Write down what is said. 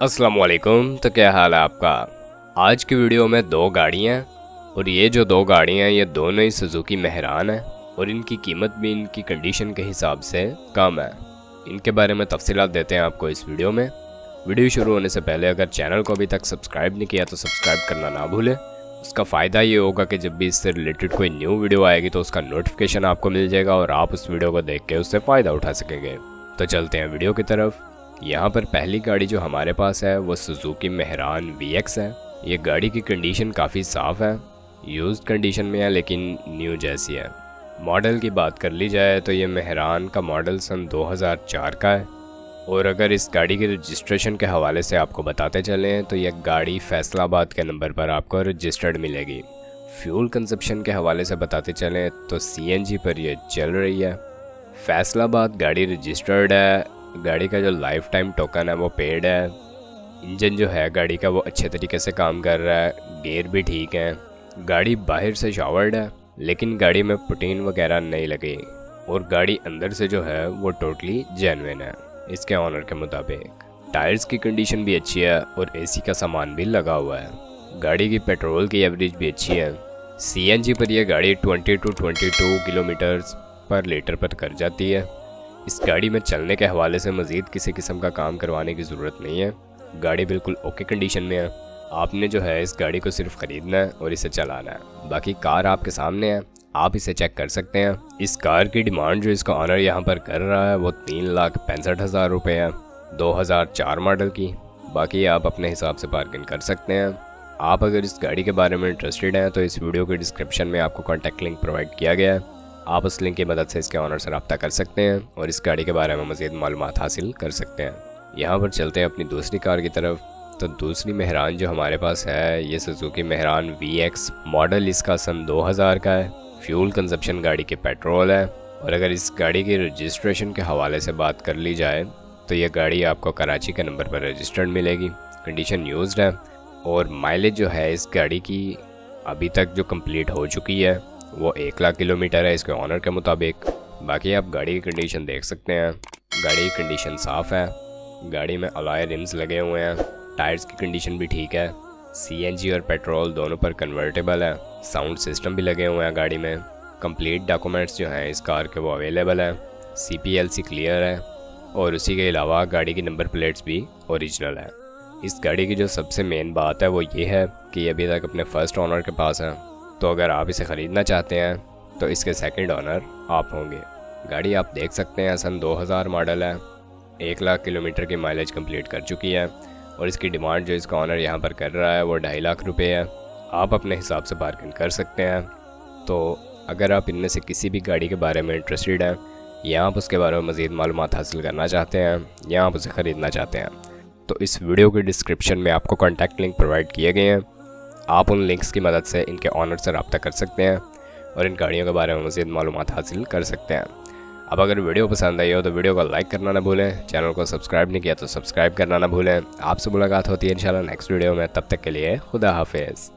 अस्सलामुअलैकुम। तो क्या हाल है आपका। आज की वीडियो में दो गाड़ियाँ हैं और ये जो दो गाड़ियाँ हैं ये दोनों ही सुजुकी मेहरान हैं और इनकी कीमत भी इनकी कंडीशन के हिसाब से कम है। इनके बारे में तफसीलात देते हैं आपको इस वीडियो में। वीडियो शुरू होने से पहले अगर चैनल को अभी तक सब्सक्राइब नहीं किया तो सब्सक्राइब करना ना भूलें। उसका फ़ायदा ये होगा कि जब भी इससे रिलेटेड कोई न्यू वीडियो आएगी तो उसका नोटिफिकेशन आपको मिल जाएगा और आप उस वीडियो को देख के उससे फ़ायदा उठा सकेंगे। तो चलते हैं वीडियो की तरफ। यहाँ पर पहली गाड़ी जो हमारे पास है वो सुजुकी मेहरान VX है। ये गाड़ी की कंडीशन काफ़ी साफ़ है, यूज्ड कंडीशन में है लेकिन न्यू जैसी है। मॉडल की बात कर ली जाए तो ये मेहरान का मॉडल सन 2004 का है और अगर इस गाड़ी के रजिस्ट्रेशन के हवाले से आपको बताते चलें तो यह गाड़ी फैसलाबाद के नंबर पर आपको रजिस्टर्ड मिलेगी। फ्यूल कंजप्शन के हवाले से बताते चलें तो CNG पर यह चल रही है। फैसलाबाद गाड़ी रजिस्टर्ड है। गाड़ी का जो लाइफ टाइम टोकन है वो पेड है। इंजन जो है गाड़ी का वो अच्छे तरीके से काम कर रहा है, गियर भी ठीक है। गाड़ी बाहर से शावर्ड है लेकिन गाड़ी में पुटीन वगैरह नहीं लगी और गाड़ी अंदर से जो है वो टोटली जेन्युइन है इसके ऑनर के मुताबिक। टायर्स की कंडीशन भी अच्छी है और AC का सामान भी लगा हुआ है। गाड़ी की पेट्रोल की एवरेज भी अच्छी है। CNG पर यह गाड़ी 20 से 22 किलोमीटर पर लीटर पर कर जाती है। इस गाड़ी में चलने के हवाले से मज़ीद किसी किस्म का काम करवाने की ज़रूरत नहीं है। गाड़ी बिल्कुल ओके कंडीशन में है। आपने जो है इस गाड़ी को सिर्फ ख़रीदना है और इसे चलाना है। बाकी कार आपके सामने है, आप इसे चेक कर सकते हैं। इस कार की डिमांड जो इसका ऑनर यहाँ पर कर रहा है वो 3,65,000 रुपये है, 2004 मॉडल की। बाकी आप अपने हिसाब से बार्गेन कर सकते हैं। आप अगर इस गाड़ी के बारे में इंटरेस्टेड हैं तो इस वीडियो के डिस्क्रिप्शन में आपको कॉन्टैक्ट लिंक प्रोवाइड किया गया है। आप उस लिंक की मदद से इसके ऑनर से रब्ता कर सकते हैं और इस गाड़ी के बारे में मज़ीद मालूमात हासिल कर सकते हैं। यहाँ पर चलते हैं अपनी दूसरी कार की तरफ। तो दूसरी मेहरान जो हमारे पास है ये सुजुकी मेहरान VX मॉडल इसका सन 2000 का है। फ्यूल कंजप्शन गाड़ी के पेट्रोल है और अगर इस गाड़ी की रजिस्ट्रेशन के हवाले से बात कर ली जाए तो ये गाड़ी आपको कराची के नंबर पर रजिस्टर्ड मिलेगी। कंडीशन यूज्ड है और माइलेज जो है इस गाड़ी की अभी तक जो कंप्लीट हो चुकी है वो 1 लाख किलोमीटर है इसके ऑनर के मुताबिक। बाकी आप गाड़ी की कंडीशन देख सकते हैं। गाड़ी की कंडीशन साफ़ है। गाड़ी में अलॉय रिम्स लगे हुए हैं। टायर्स की कंडीशन भी ठीक है। CNG और पेट्रोल दोनों पर कन्वर्टेबल है। साउंड सिस्टम भी लगे हुए हैं गाड़ी में। कंप्लीट डॉक्यूमेंट्स जो हैं इस कार के वो अवेलेबल है। CPLC क्लियर है और उसी के अलावा गाड़ी की नंबर प्लेट्स भी ओरिजिनल है। इस गाड़ी की जो सबसे मेन बात है वो ये है कि ये अभी तक अपने फर्स्ट ऑनर के पास है। तो अगर आप इसे ख़रीदना चाहते हैं तो इसके सेकंड ऑनर आप होंगे। गाड़ी आप देख सकते हैं सन 2000 मॉडल है, 1 लाख किलोमीटर की माइलेज कंप्लीट कर चुकी है और इसकी डिमांड जो इसका ऑनर यहाँ पर कर रहा है वो 2.5 लाख रुपये है। आप अपने हिसाब से बार्गेन कर सकते हैं। तो अगर आप इनमें से किसी भी गाड़ी के बारे में इंटरेस्टेड हैं या आप उसके बारे में मज़ीद मालूमात हासिल करना चाहते हैं या आप उसे ख़रीदना चाहते हैं तो इस वीडियो के डिस्क्रिप्शन में आपको कॉन्टैक्ट लिंक प्रोवाइड किए गए हैं। आप उन लिंक्स की मदद से इनके ऑनर से रब्ता कर सकते हैं और इन गाड़ियों के बारे में मज़ीद मालूमात हासिल कर सकते हैं। अब अगर वीडियो पसंद आई हो तो वीडियो को लाइक करना ना भूलें। चैनल को सब्सक्राइब नहीं किया तो सब्सक्राइब करना ना भूलें। आपसे मुलाकात होती है इंशाल्लाह नेक्स्ट वीडियो में। तब तक के लिए खुदा हाफिज़।